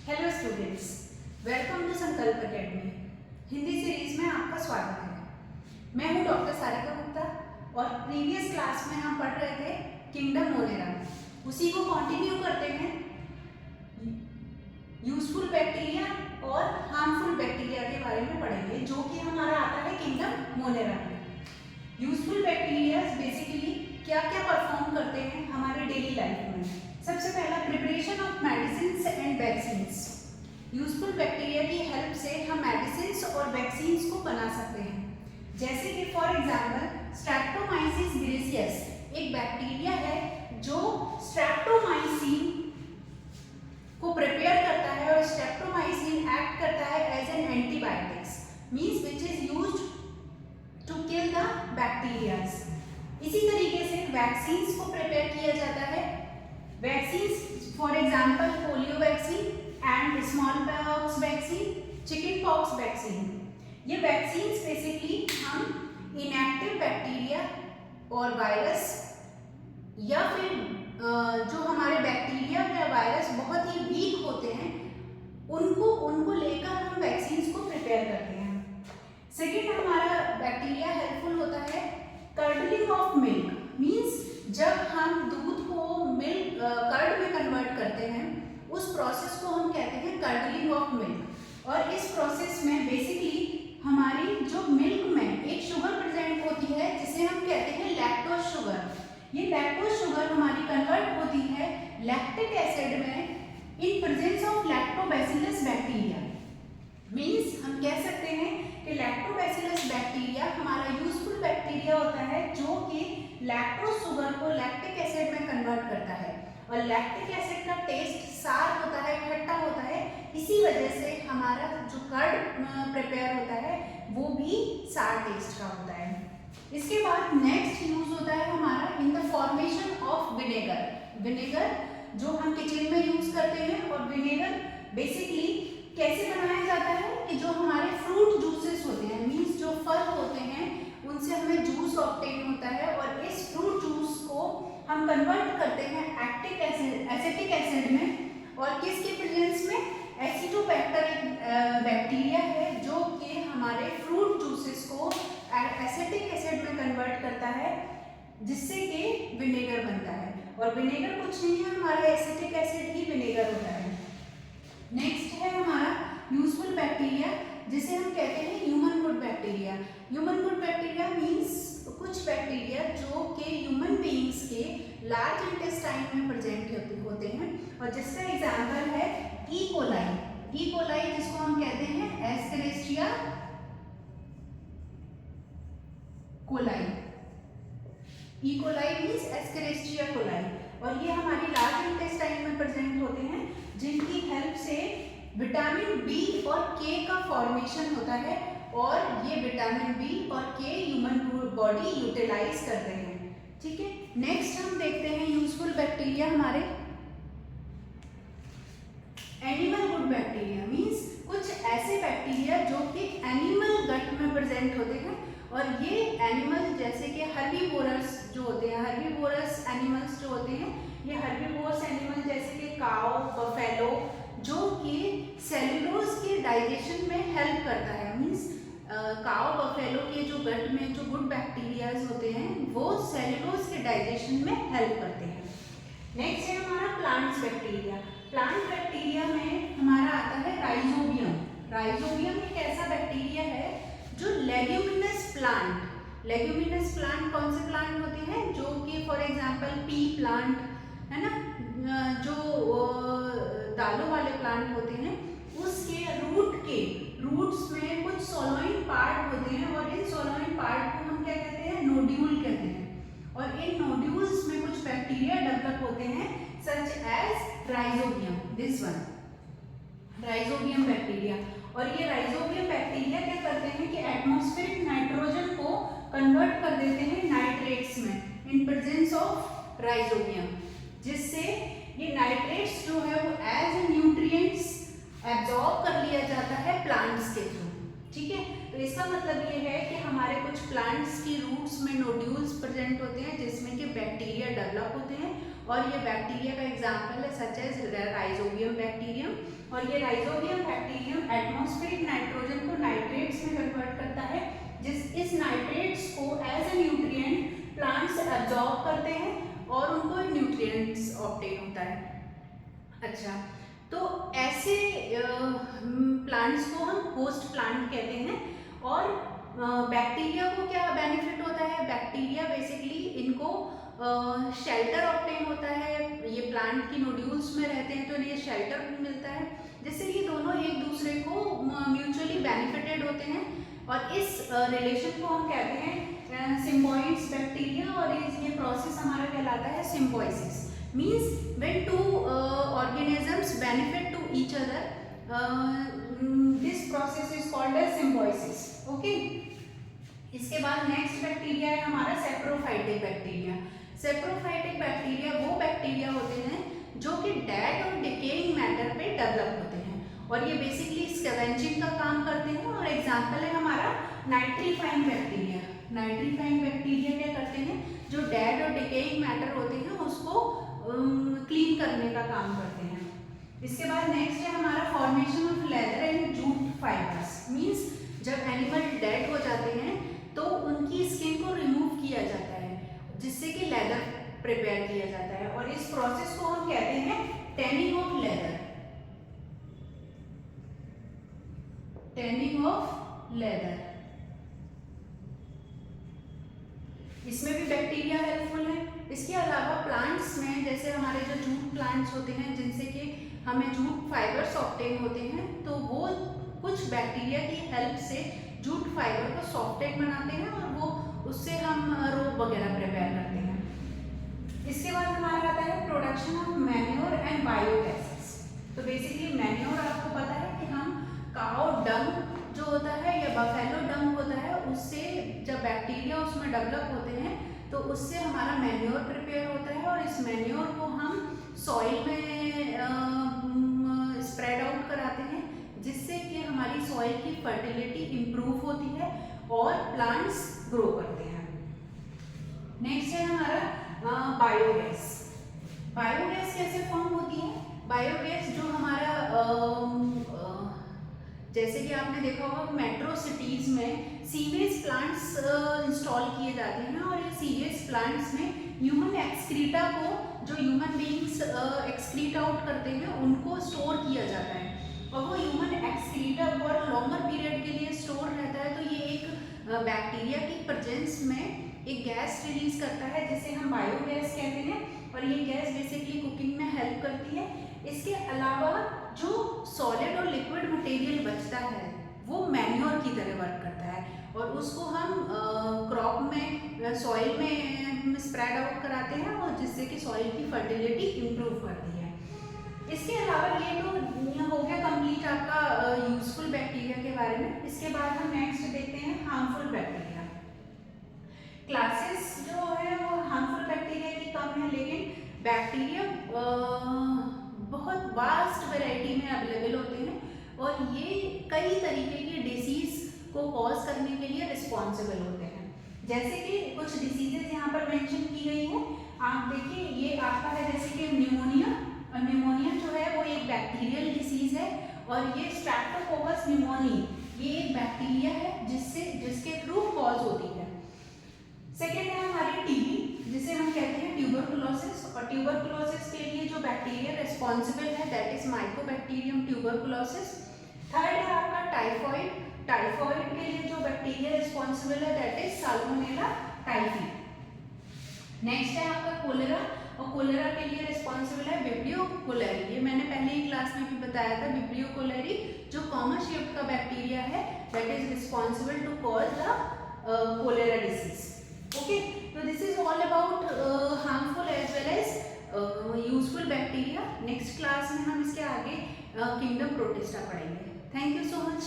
Hello students, welcome to संकल्प academy. Hindi series में आपका स्वागत है। मैं हूं डॉक्टर सारिका गुप्ता और प्रीवियस क्लास में हम पढ़ रहे थे किंगडम मोनेरा। उसी को कंटिन्यू करते हैं। यूजफुल बैक्टीरिया और हार्मफुल बैक्टीरिया के बारे में पढ़ेंगे, जो कि हमारा आता है किंगडम मोनेरा में। यूजफुल बैक्टीरिया बेसिकली क्या क्या परफॉर्म करते हैं हमारे डेली लाइफ में। सबसे पहला, preparation of medicine and vaccines. Useful bacteria की हेल्प से हम मेडिसिन और वैक्सीन्स को बना सकते हैं। जैसे कि फॉर एग्जांपल स्ट्रेप्टोमाइसिस ग्रेसियस एक बैक्टीरिया है जो स्ट्रेप्टोमाइसिन को प्रिपेयर करता है और स्ट्रेप्टोमाइसिन एक्ट करता है as an antibiotics, means which is used to kill the bacterias. इसी तरीके से वैक्सीन्स को प्रिपेयर किया जाता है। Vaccines for example polio vaccine and small pox vaccine, chicken pox vaccine. ये वैक्सीन्स बेसिकली हम इनएक्टिव बैक्टीरिया और वायरस या फिर जो हमारे बैक्टीरिया या वायरस बहुत ही वीक होते हैं उनको लेकर हम वैक्सीन्स को प्रिपेयर करते हैं। सेकेंड, हमारा बैक्टीरिया हेल्पफुल होता है कर्डलिंग ऑफ मिल्क, मींस जब हम दूध को मिल्क कर्ड में कन्वर्ट करते हैं उस प्रोसेस को हम कहते हैं कर्डलिंग ऑफ मिल्क। और इस प्रोसेस में बेसिकली हमारी जो मिल्क में एक शुगर प्रेजेंट होती है जिसे हम कहते हैं लैक्टोज शुगर। ये लैक्टोज शुगर हमारी कन्वर्ट होती है लैक्टिक एसिड में in presence of lactobacillus bacteria. Means हम कह सकते हैं कि लैक्टोबैसिलस बैक्टीरिया हमारा यूजफुल बैक्टीरिया होता है जो कि लैक्टोज शुगर को लैक्टिक एसिड में कन्वर्ट करता है। और लैक्टिक एसिड का टेस्ट सार होता है, खट्टा होता है। इसी वजह से हमारा जो कर्ड प्रिपेयर होता है वो भी सार टेस्ट का होता है। इसके बाद नेक्स्ट यूज होता है हमारा in the formation of vinegar. Vinegar जो हम किचन में यूज करते हैं, और विनेगर बेसिकली कैसे बनाया जाता है कि जो हमारे फ्रूट जूसेस होते हैं, मींस जो फल होते हैं उनसे हमें जूस ऑब्टेन होता है और इस फ्रूट जूस को हम कन्वर्ट करते हैं एक्टिक एसिड एसिटिक एसिड में। और किसके प्रेजेंस में? एसिटोबैक्टर एक बैक्टीरिया है जो कि हमारे फ्रूट जूसेस को एसिटिक एसिड में कन्वर्ट करता है जिससे कि विनेगर बनता है। और विनेगर कुछ नहीं है, हमारा एसिटिक एसिड ही विनेगर होता है। नेक्स्ट है हमारा यूजफुल बैक्टीरिया जिसे हम कहते हैं human good bacteria. Human good bacteria means कुछ बैक्टीरिया जो कि ह्यूमन बीइंग्स के लार्ज इंटेस्टाइन में प्रेजेंट होते हैं, और जिसका एग्जांपल है ई कोलाई। ई कोलाई जिसको हम कहते हैं Escherichia coli. E coli means Escherichia coli, और ये हमारी लार्ज इंटेस्टाइन में प्रेजेंट होते हैं जिनकी हेल्प से विटामिन बी और के का फॉर्मेशन होता है, और ये विटामिन बी और के ह्यूमन बॉडी यूटिलाइज करते हैं। ठीक है, नेक्स्ट हम देखते हैं यूजफुल बैक्टीरिया हमारे एनिमल गुड बैक्टीरिया। मींस कुछ ऐसे बैक्टीरिया जो कि एनिमल गट में प्रेजेंट होते हैं, और ये एनिमल जैसे कि हर्बीवोरस जो होते हैं, हर्बीवोरस एनिमल्स जो होते हैं, ये हर्बीवोरस एनिमल जैसे कि काऊ, बफेलो, जो कि सेल्यूलोज के डाइजेशन में हेल्प करता है। मींस काऊ बफेलो के जो गट में जो गुड बैक्टीरियाज होते हैं वो सेल्यूलोज के डाइजेशन में हेल्प करते हैं। नेक्स्ट है हमारा प्लांट्स बैक्टीरिया। प्लांट बैक्टीरिया में हमारा आता है राइजोबियम। राइजोबियम एक ऐसा बैक्टीरिया है जो लेग्यूमिनस प्लांट, लेग्यूमिनस प्लांट कौन से प्लांट होते हैं? जो कि फॉर एग्जांपल पी प्लांट है ना, जो दालों वाले प्लांट होते हैं उसके रूट्स में कुछ सोलोइन पार्ट होते हैं, और इन सोलोइन पार्ट को हम क्या कहते हैं? नोड्यूल कहते हैं। और इन नोड्यूल्स में कुछ बैक्टीरिया डेवलप होते हैं such as rhizobium. This one rhizobium bacteria. और ये राइजोबियम बैक्टीरिया क्या करते हैं कि एटमॉस्फेरिक नाइट्रोजन को कन्वर्ट कर देते हैं नाइट्रेट्स में इन प्रेजेंस ऑफ राइजोबियम, जिससे ये नाइट्रेट्स जो है वो एज न्यूट्रिएंट्स एब्जॉर्ब कर लिया जाता है प्लांट्स के थ्रू। ठीक है, तो इसका मतलब ये है कि हमारे कुछ प्लांट्स की रूट्स में नोड्यूल्स प्रेजेंट होते हैं जिसमें कि बैक्टीरिया डेवलप होते हैं, और ये बैक्टीरिया का एग्जाम्पल है सच एज राइजोबियम बैक्टीरियम। और ये राइजोबियम बैक्टीरियम एटमॉस्फेरिक नाइट्रोजन को नाइट्रेट्स में कन्वर्ट करता है, इस नाइट्रेट्स को as a nutrient plants absorb करते हैं और उनको बैक्टीरियंट्स ऑब्टेन होता है। अच्छा, तो ऐसे प्लांट्स को हम होस्ट प्लांट कहते हैं। और बैक्टीरिया को क्या बेनिफिट होता है? बैक्टीरिया बेसिकली इनको शेल्टर ऑब्टेन होता है, ये प्लांट की नोड्यूल्स में रहते हैं तो इन्हें शेल्टर मिलता है, जिससे ये दोनों एक दूसरे को म्यूचुअली बेनिफिटेड होते हैं। और इस रिलेशन को हम कहते हैं सिम्बायोट्स बैक्टीरिया, और ये प्रोसेस हमारा कहलाता है symbiosis. Means when two organisms benefit to each other, this process is called as symbiosis. Okay, इसके बाद नेक्स्ट बैक्टीरिया है हमारा सेप्रोफाइटिक बैक्टीरिया। सेप्रोफाइटिक बैक्टीरिया वो बैक्टीरिया होते हैं जो कि डेड और डिकेइंग मैटर पे डेवलप होते हैं, और ये बेसिकली स्कैवेंजिंग का काम करते हैं। और एग्जांपल है हमारा नाइट्रीफाइंग बैक्टीरिया। नाइट्रीफाइंग बैक्टीरिया क्या करते हैं? जो डेड और डिकेइंग मैटर होते हैं उसको क्लीन करने का काम करते हैं। इसके बाद नेक्स्ट है हमारा formation of leather and jute fibres. Means जब एनिमल डेड हो जाते हैं तो उनकी स्किन को रिमूव किया जाता है, जिससे कि लेदर प्रिपेयर किया जाता है, और इस प्रोसेस को हम कहते हैं tanning of leather. Tanning of leather, इसमें भी बैक्टीरिया हेल्पफुल है। इसके अलावा प्लांट्स में जैसे हमारे जो जूट प्लांट्स होते हैं जिनसे कि हमें जूट फाइबर्स ऑब्टेन होते हैं, तो वो कुछ बैक्टीरिया की हेल्प से जूट फाइबर को सॉफ्टेन बनाते हैं और वो उससे हम रोप वगैरह प्रिपेयर करते हैं। इसके बाद हमारा आता है production of manure and biogases. तो बेसिकली मैन्योर आपको पता है कि हम काउ डंग जो होता है या बफेलो डंग होता है, उससे जब बैक्टीरिया उसमें डेवलप होते हैं तो उससे हमारा मैन्योर प्रिपेयर होता है, और इस मैन्योर को हम सॉइल में स्प्रेड आउट कराते हैं, जिससे कि हमारी सॉइल की फर्टिलिटी इम्प्रूव होती है और प्लांट्स ग्रो करते हैं। नेक्स्ट है हमारा बायोगैस। बायोगैस कैसे फॉर्म होती है? बायोगैस जो हमारा जैसे कि आपने देखा होगा मेट्रो सिटीज में सीवेज प्लांट्स इंस्टॉल किए जाते हैं, और ये सीवेज प्लांट्स में ह्यूमन एक्सक्रीटा को, जो ह्यूमन बीइंग्स एक्सक्रीट आउट करते हैं, उनको स्टोर किया जाता है, और वो human excreta for longer period के लिए स्टोर रहता है। तो ये एक बैक्टीरिया की प्रेजेंस में एक गैस रिलीज करता है जिसे हम बायोगैस कहते हैं, और ये गैस बेसिकली कुकिंग में हेल्प करती है। इसके अलावा जो सॉलिड और लिक्विड मटेरियल बचता है वो मैन्योर की तरह वर्क करता है, और उसको हम क्रॉप में सॉइल में स्प्रेड आउट कराते हैं, और जिससे कि सॉइल की फर्टिलिटी इम्प्रूव करती है। इसके अलावा ये तो हो गया कंप्लीट आपका यूजफुल बैक्टीरिया के बारे में। इसके बाद हम नेक्स्ट देखते हैं हार्मफुल बैक्टीरिया। क्लासेस जो है वो हार्मफुल बैक्टीरिया की कम है, लेकिन बैक्टीरिया बहुत वास्ट वैरायटी में अवेलेबल होते हैं, और ये कई तरीके की डिसीज को कॉज करने के लिए रिस्पॉन्सिबल होते हैं। जैसे कि कुछ डिसीजेज यहाँ पर मेंशन की गई है, आप देखिए ये आपका है जैसे कि निमोनिया। निमोनिया जो है वो एक बैक्टीरियल डिसीज है, और ये स्ट्रेप्टोकोकस निमोनियाe ये एक बैक्टीरिया है जिसके थ्रू कॉज होती है। सेकेंड है हमारी टीबी, जिसे हम कहते हैं ट्यूबरकुलोसिस, और ट्यूबरकुलोसिस के लिए जो बैक्टीरिया रिस्पॉन्सिबल है that is Mycobacterium tuberculosis. Third है आपका टाइफॉइड। टाइफॉइड के लिए जो बैक्टीरिया रिस्पॉन्सिबल है that is salmonella typhi. Next है आपका कोलेरा, और कोलेरा के लिए रिस्पॉन्सिबल है विब्रियो कोलेरी। ये मैंने पहले ही क्लास में भी बताया था, विब्रियो कोलेरी जो कॉमन शेप्ड का बैक्टीरिया है that is responsible to cause the cholera disease. Okay, तो this is all about harmful as well as useful bacteria. Next class में हम इसके आगे किंगडम प्रोटिस्टा पढ़ेंगे। Thank you so much.